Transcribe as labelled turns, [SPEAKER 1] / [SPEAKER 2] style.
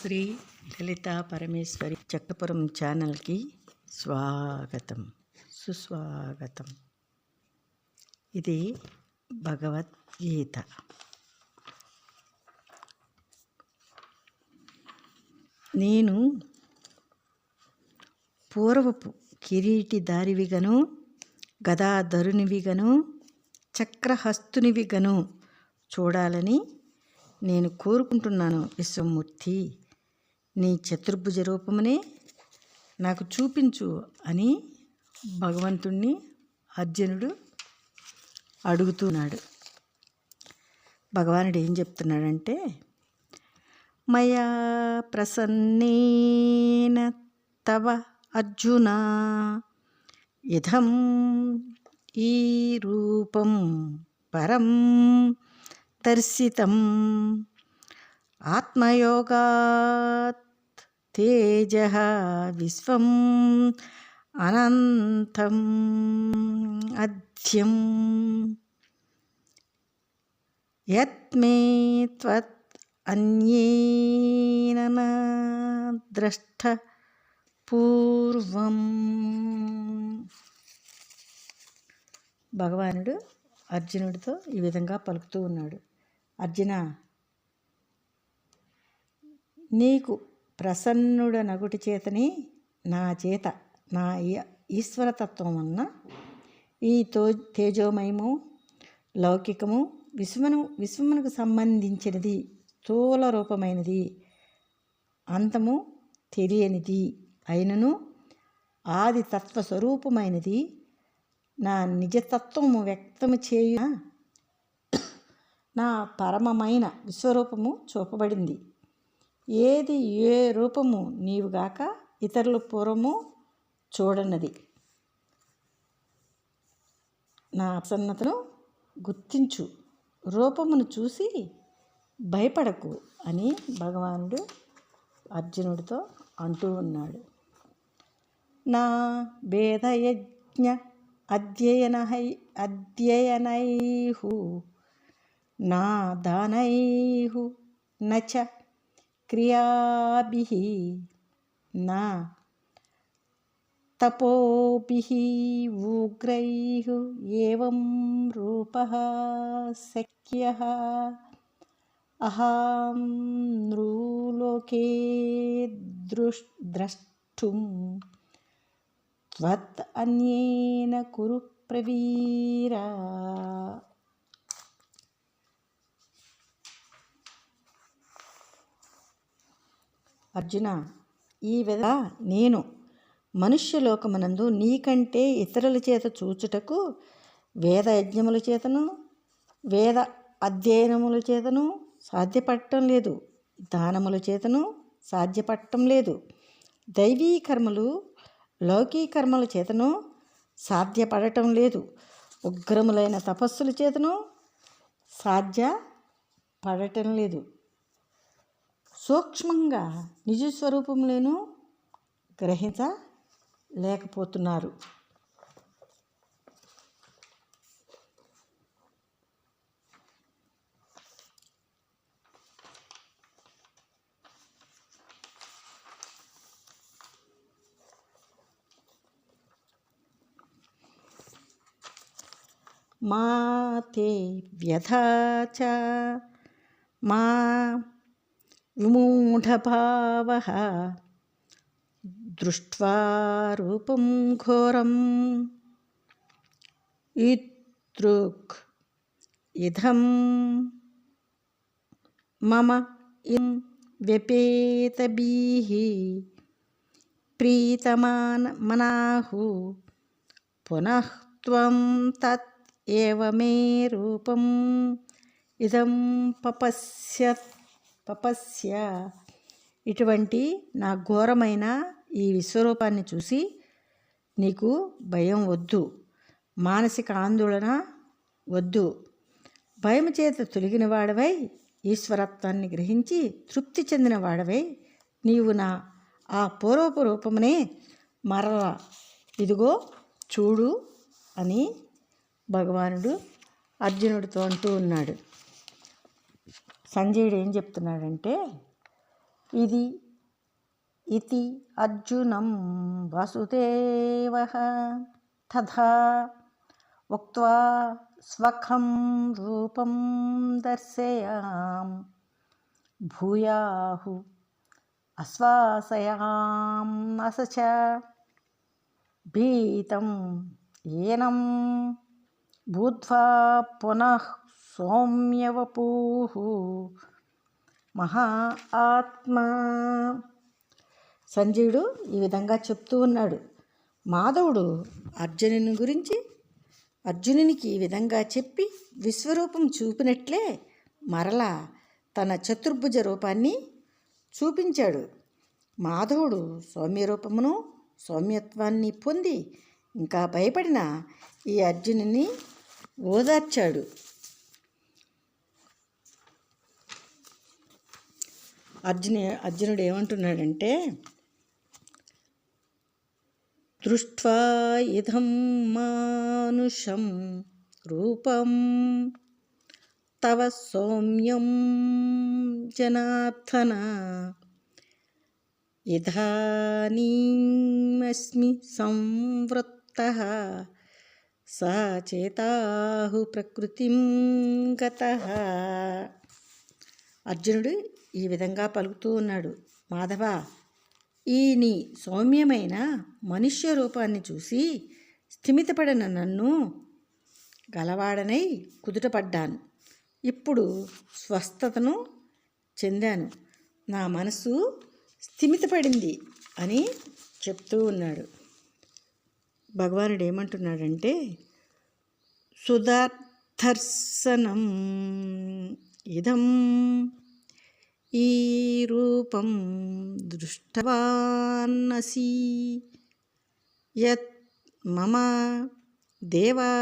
[SPEAKER 1] శ్రీ లలితా పరమేశ్వరి చక్రపురం ఛానల్కి స్వాగతం సుస్వాగతం. ఇది భగవద్గీత. నేను పూర్వపు కిరీటిదారివిగను, గదాధరునివిగను, చక్రహస్తునివిగను చూడాలని నేను కోరుకుంటున్నాను. విశ్వమూర్తి, నీ చతుర్భుజ రూపమునే నాకు చూపించు అని భగవంతుణ్ణి అర్జునుడు అడుగుతున్నాడు. భగవానుడు ఏం చెప్తున్నాడంటే, మయా ప్రసన్నేన తవ అర్జున ఇదం ఈ రూపం పరం దర్శితం ఆత్మయోగాత్ తేజః విశ్వం అనంతం అద్యం యత్మే త్వత్ అన్యేన న ద్రష్ట పూర్వం. భగవానుడు అర్జునుడితో ఈ విధంగా పలుకుతూ ఉన్నాడు. అర్జున, నీకు ప్రసన్నుడనగుటి చేతని నా చేత నా ఈశ్వరతత్వం వలన ఈ తేజోమయము లౌకికము విశ్వమునకు సంబంధించినది, స్థూల రూపమైనది, అంతము తెలియనిది అయినను ఆది తత్వస్వరూపమైనది నా నిజతత్వము వ్యక్తము చేయ నా పరమమైన విశ్వరూపము చూపబడింది. ఏది ఏ రూపము నీవుగాక ఇతరుల పూర్వము చూడనది. నా ప్రసన్నతను గుర్తించు, రూపమును చూసి భయపడకు అని భగవానుడు అర్జునుడితో అంటూ ఉన్నాడు. నా వేదయజ్ఞ అధ్యయనైః నా దానైః నచ క్రియాభిః నా తపోభిః ఉగ్రైః ఏవం రూపః శక్యః అహం నృలోకే ద్రష్టుం త్వత్ అన్యేన కురు ప్రవీరా. అర్జున, ఈ విధంగా నేను మనుష్యలోకమునందు నీకంటే ఇతరుల చేత చూచుటకు వేద యజ్ఞముల చేతను వేద అధ్యయనముల చేతను సాధ్యపడటం లేదు, దానముల చేతను సాధ్యపడటం లేదు, దైవీ కర్మలు లౌకీకర్మల చేతను సాధ్యపడటం లేదు, ఉగ్రములైన తపస్సుల చేతను సాధ్యపడటం లేదు, సూక్ష్మంగా నిజస్వరూపములను గ్రహించలేకపోతున్నారు. మా తే వ్యథా చ మా విమూఢభావః దృష్ట్వా రూపం ఘోరం ఇదృక్ ఇదం మమ ఇం వ్యపేతభిః ప్రీతమనాః పునః త్వం తత్ ఏవ మే రూపం ఇదం పపస్య. ఇటువంటి నా ఘోరమైన ఈ విశ్వరూపాన్ని చూసి నీకు భయం వద్దు, మానసిక ఆందోళన వద్దు. భయం చేత తొలగిన వాడవై ఈశ్వరత్వాన్ని గ్రహించి తృప్తి చెందిన వాడవై నీవు నా ఆ పూర్వపు రూపమునే మరల ఇదిగో చూడు అని భగవానుడు అర్జునుడితో అంటూ ఉన్నాడు. సంజయుడు ఏం చెప్తున్నాడంటే, ఇది ఇతి అర్జునం వసుదేవః తథా ఉక్త్వా స్వకం రూపం దర్శయాం భూయాహు ఆశ్వాసయాం అసచ భీతం ఏనం భూత్వా పునః సౌమ్యవపూః మహా ఆత్మ. సంజయుడు ఈ విధంగా చెప్తూ ఉన్నాడు. మాధవుడు అర్జునునికి ఈ విధంగా చెప్పి విశ్వరూపం చూపినట్లే మరలా తన చతుర్భుజ రూపాన్ని చూపించాడు. మాధవుడు సౌమ్యరూపమును సౌమ్యత్వాన్ని పొంది ఇంకా భయపడిన ఈ అర్జునుని ఓదార్చాడు. అర్జునుడు ఏమంటున్నాడంటే, దృష్ట్వా ఇదం మానుషం రూపం తవ సౌమ్యం జనార్దన ఇదానీమస్మి సంవృత్తః సచేతాహు ప్రకృతిం గతః. అర్జునుడు ఈ విధంగా పలుకుతూ ఉన్నాడు. మాధవ, ఈ నీ సౌమ్యమైన మనుష్య రూపాన్ని చూసి స్థిమితపడిన నన్ను గలవాడనై కుదుటపడ్డాను. ఇప్పుడు స్వస్థతను చెందాను. నా మనసు స్థిమితపడింది అని చెప్తూ ఉన్నాడు. భగవానుడు ఏమంటున్నాడంటే, సుదర్శనం ఇదం ఈ రూపం దృష్టవాన్నసి యత్ మమ దేవా